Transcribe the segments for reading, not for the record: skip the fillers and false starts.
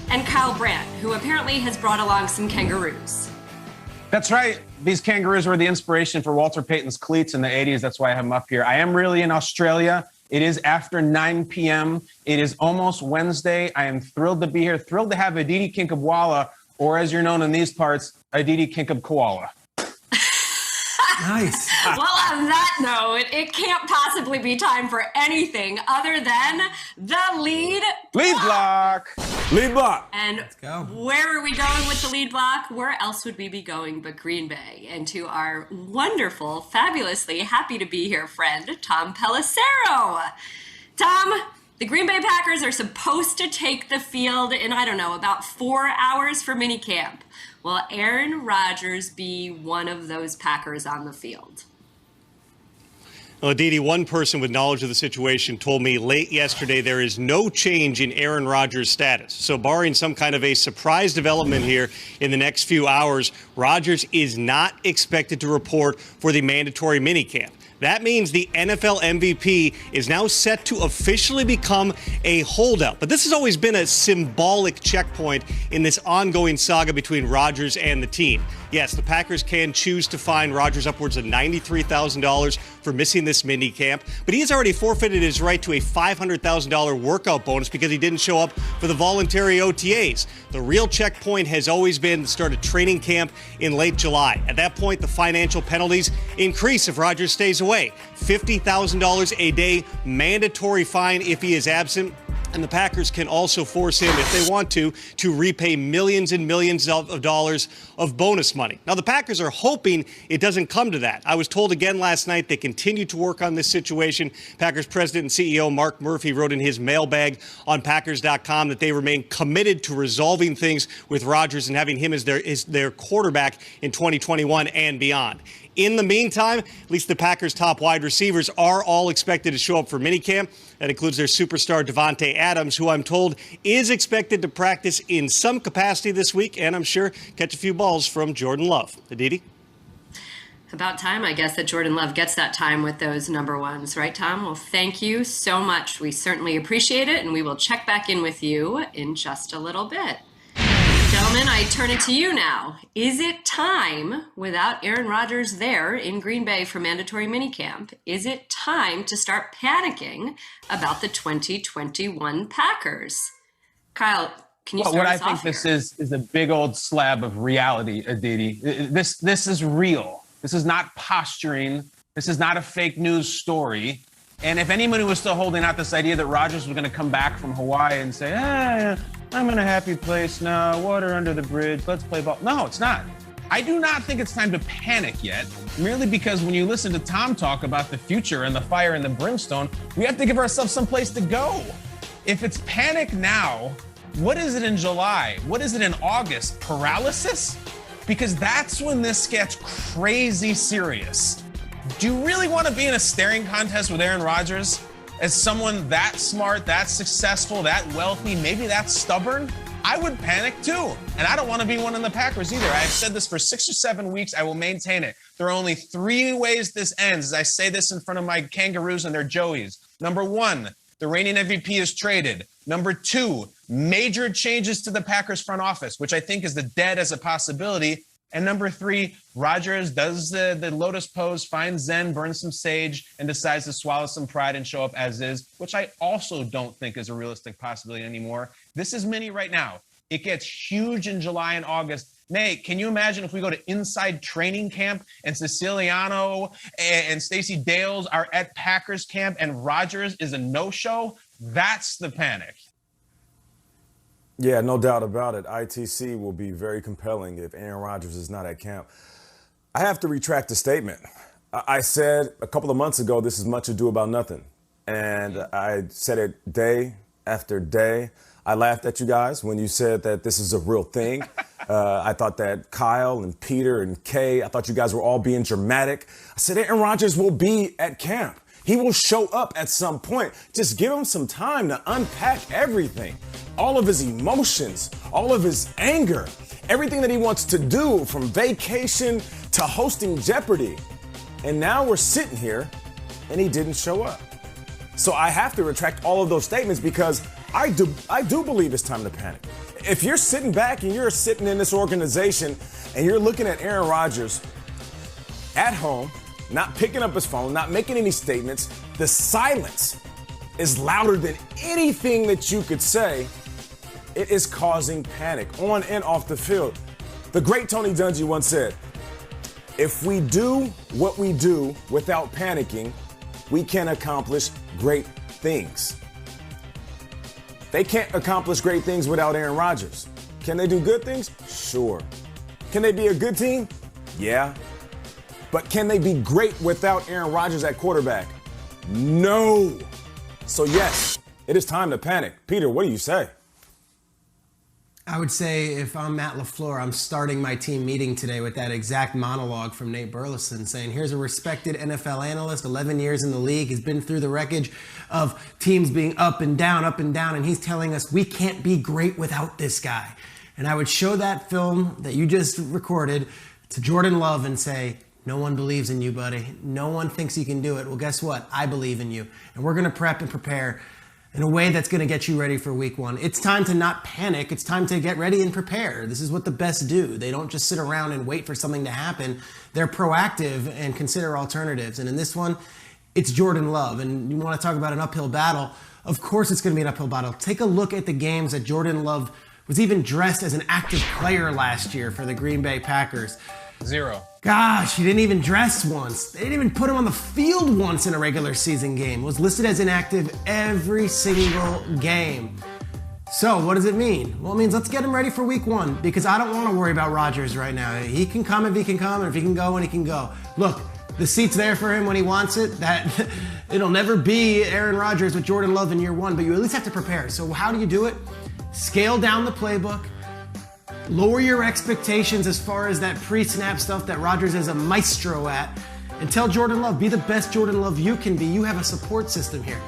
and Kyle Brandt, who apparently has brought along some kangaroos. That's right. These kangaroos were the inspiration for Walter Payton's cleats in the 80s. That's why I have them up here. I am really in Australia. It is after 9 p.m. It is almost Wednesday. I am thrilled to be here, thrilled to have Aditi Kinkhabwala, or as you're known in these parts, Aditi Kinkhabwala. Nice. Well, on that note, it can't possibly be time for anything other than the lead block. Lead block. And let's go. Where are we going with the lead block? Where else would we be going but Green Bay? And to our wonderful, fabulously happy to be here friend, Tom Pelissero. Tom, the Green Bay Packers are supposed to take the field in, about 4 hours for minicamp. Will Aaron Rodgers be one of those Packers on the field? Well, Aditi, one person with knowledge of the situation told me late yesterday there is no change in Aaron Rodgers' status. So barring some kind of a surprise development here in the next few hours, Rodgers is not expected to report for the mandatory minicamp. That means the NFL MVP is now set to officially become a holdout. But this has always been a symbolic checkpoint in this ongoing saga between Rodgers and the team. Yes, the Packers can choose to fine Rodgers upwards of $93,000 for missing this mini camp, but he has already forfeited his right to a $500,000 workout bonus because he didn't show up for the voluntary OTAs. The real checkpoint has always been the start of training camp in late July. At that point, the financial penalties increase if Rodgers stays away. $50,000 a day mandatory fine if he is absent. And the Packers can also force him, if they want to repay millions and millions of dollars of bonus money. Now, the Packers are hoping it doesn't come to that. I was told again last night they continue to work on this situation. Packers president and CEO Mark Murphy wrote in his mailbag on Packers.com that they remain committed to resolving things with Rodgers and having him as their quarterback in 2021 and beyond. In the meantime, at least the Packers' top wide receivers are all expected to show up for minicamp. That includes their superstar Devontae Adams, who I'm told is expected to practice in some capacity this week, and I'm sure catch a few balls from Jordan Love. Aditi? About time, I guess, that Jordan Love gets that time with those number ones, right, Tom? Well, thank you so much. We certainly appreciate it, and we will check back in with you in just a little bit. Gentlemen, I turn it to you now. Is it time, without Aaron Rodgers there in Green Bay for mandatory minicamp, is it time to start panicking about the 2021 Packers? Kyle, can you start us off here? What I think this is a big old slab of reality, Aditi. This is real. This is not posturing. This is not a fake news story. And if anybody was still holding out this idea that Rodgers was going to come back from Hawaii and say, I'm in a happy place now, water under the bridge, let's play ball. No, it's not. I do not think it's time to panic yet, merely because when you listen to Tom talk about the future and the fire and the brimstone, we have to give ourselves some place to go. If it's panic now, what is it in July? What is it in August? Paralysis? Because that's when this gets crazy serious. Do you really want to be in a staring contest with Aaron Rodgers as someone that smart, that successful, that wealthy, maybe that stubborn? I would panic too. And I don't want to be one of the Packers either. I've said this for 6 or 7 weeks. I will maintain it. There are only 3 ways this ends as I say this in front of my kangaroos and their joeys. Number 1, the reigning MVP is traded. Number 2, major changes to the Packers front office, which I think is the dead as a possibility. And number 3, Rodgers does the lotus pose, finds Zen, burns some sage, and decides to swallow some pride and show up as is, which I also don't think is a realistic possibility anymore. This is mini right now. It gets huge in July and August. Nate, can you imagine if we go to inside training camp and Siciliano and Stacey Dales are at Packers camp and Rodgers is a no-show? That's the panic. Yeah, no doubt about it. ITC will be very compelling if Aaron Rodgers is not at camp. I have to retract the statement. I said a couple of months ago, this is much ado about nothing. And I said it day after day. I laughed at you guys when you said that this is a real thing. I thought that Kyle and Peter and Kay, I thought you guys were all being dramatic. I said Aaron Rodgers will be at camp. He will show up at some point. Just give him some time to unpack everything. All of his emotions, all of his anger, everything that he wants to do, from vacation to hosting Jeopardy. And now we're sitting here and he didn't show up. So I have to retract all of those statements because I do believe it's time to panic. If you're sitting back and you're sitting in this organization and you're looking at Aaron Rodgers at home, not picking up his phone, not making any statements, the silence is louder than anything that you could say. It is causing panic on and off the field. The great Tony Dungy once said, if we do what we do without panicking, we can accomplish great things. They can't accomplish great things without Aaron Rodgers. Can they do good things? Sure. Can they be a good team? Yeah. But can they be great without Aaron Rodgers at quarterback? No. So yes, it is time to panic. Peter, what do you say? I would say if I'm Matt LaFleur, I'm starting my team meeting today with that exact monologue from Nate Burleson saying, here's a respected NFL analyst, 11 years in the league, has been through the wreckage of teams being up and down, and he's telling us we can't be great without this guy. And I would show that film that you just recorded to Jordan Love and say, no one believes in you, buddy. No one thinks you can do it. Well, guess what? I believe in you. And we're going to prep and prepare in a way that's going to get you ready for week one. It's time to not panic. It's time to get ready and prepare. This is what the best do. They don't just sit around and wait for something to happen. They're proactive and consider alternatives. And in this one, it's Jordan Love. And you want to talk about an uphill battle. Of course it's going to be an uphill battle. Take a look at the games that Jordan Love was even dressed as an active player last year for the Green Bay Packers. 0. Gosh, he didn't even dress once. They didn't even put him on the field once in a regular season game. Was listed as inactive every single game. So what does it mean? Well, it means let's get him ready for week one because I don't want to worry about Rodgers right now. He can come if he can come, and if he can go, when he can go. Look, the seat's there for him when he wants it. That it'll never be Aaron Rodgers with Jordan Love in year one, but you at least have to prepare. So how do you do it? Scale down the playbook. Lower your expectations as far as that pre-snap stuff that Rodgers is a maestro at. And tell Jordan Love, be the best Jordan Love you can be. You have a support system here.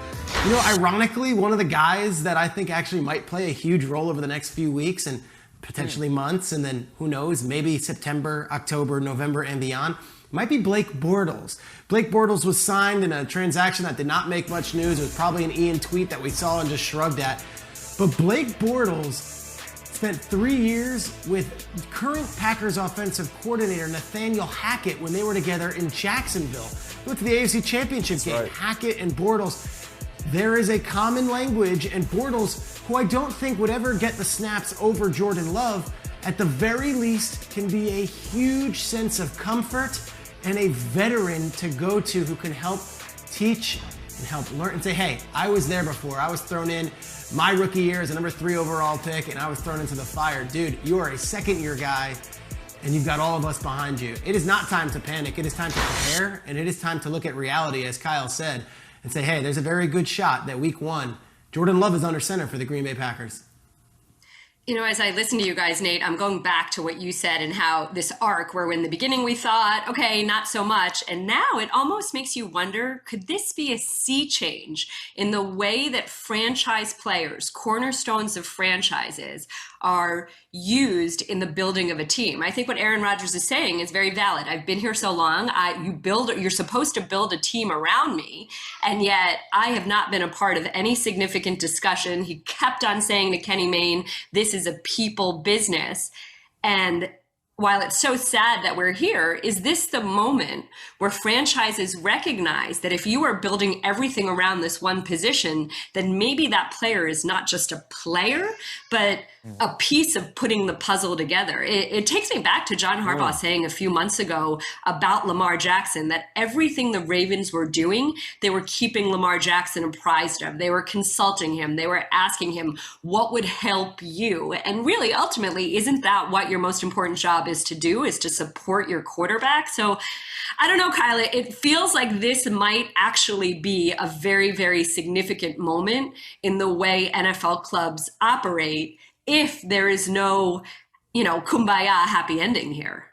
You know, ironically, one of the guys that I think actually might play a huge role over the next few weeks and potentially months, and then who knows, maybe September, October, November, and beyond, might be Blake Bortles. Blake Bortles was signed in a transaction that did not make much news. It was probably an Ian tweet that we saw and just shrugged at. But Blake Bortles spent 3 years with current Packers offensive coordinator Nathaniel Hackett when they were together in Jacksonville. Went to the AFC Championship game. Right. Hackett and Bortles. There is a common language, and Bortles, who I don't think would ever get the snaps over Jordan Love, at the very least can be a huge sense of comfort and a veteran to go to who can help teach and help learn and say, hey, I was there before. I was thrown in my rookie year as a number 3 overall pick, and I was thrown into the fire. Dude, you are a second-year guy, and you've got all of us behind you. It is not time to panic. It is time to prepare, and it is time to look at reality, as Kyle said, and say, hey, there's a very good shot that week one, Jordan Love is under center for the Green Bay Packers. You know, as I listen to you guys, Nate, I'm going back to what you said and how this arc where in the beginning we thought, okay, not so much. And now it almost makes you wonder, could this be a sea change in the way that franchise players, cornerstones of franchises, are used in the building of a team? I think what Aaron Rodgers is saying is very valid. I've been here so long. You're supposed to build a team around me. And yet I have not been a part of any significant discussion. He kept on saying to Kenny Mayne, this is a people business. And while it's so sad that we're here, is this the moment where franchises recognize that if you are building everything around this one position, then maybe that player is not just a player, but a piece of putting the puzzle together? It takes me back to John Harbaugh saying a few months ago about Lamar Jackson, that everything the Ravens were doing, they were keeping Lamar Jackson apprised of. They were consulting him. They were asking him, what would help you? And really, ultimately, isn't that what your most important job is to do, is to support your quarterback? So I don't know, Kyle, it feels like this might actually be a very, very significant moment in the way NFL clubs operate if there is no, kumbaya happy ending here.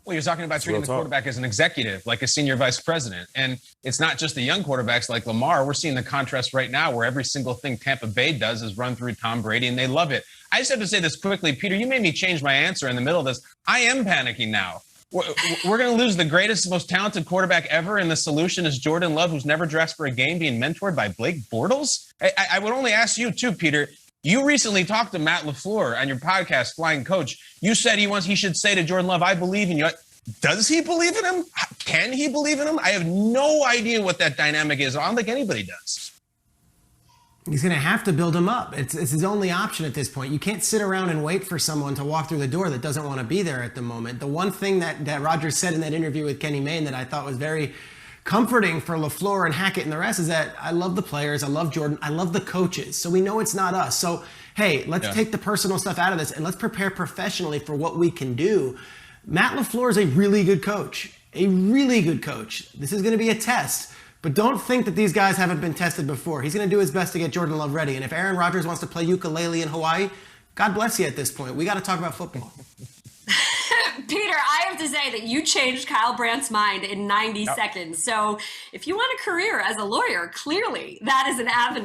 Well, you're talking about treating the quarterback as an executive, like a senior vice president. And it's not just the young quarterbacks like Lamar. We're seeing the contrast right now where every single thing Tampa Bay does is run through Tom Brady, and they love it. I just have to say this quickly. Peter, you made me change my answer in the middle of this. I am panicking now. We're going to lose the greatest, most talented quarterback ever, and the solution is Jordan Love, who's never dressed for a game, being mentored by Blake Bortles? I would only ask you, too, Peter, You recently talked to Matt LaFleur on your podcast, Flying Coach. You said he should say to Jordan Love, I believe in you. Does he believe in him? Can he believe in him? I have no idea what that dynamic is. I don't think anybody does. He's going to have to build him up. It's his only option at this point. You can't sit around and wait for someone to walk through the door that doesn't want to be there at the moment. The one thing that Rodgers said in that interview with Kenny Mayne that I thought was very comforting for LaFleur and Hackett and the rest is that I love the players, I love Jordan, I love the coaches. So we know it's not us. So, hey, let's take the personal stuff out of this and let's prepare professionally for what we can do. Matt LaFleur is a really good coach, a really good coach. This is going to be a test. But don't think that these guys haven't been tested before. He's going to do his best to get Jordan Love ready. And if Aaron Rodgers wants to play ukulele in Hawaii, God bless you at this point. We got to talk about football. Peter, I have to say that you changed Kyle Brandt's mind in 90 seconds. So if you want a career as a lawyer, clearly that is an avenue.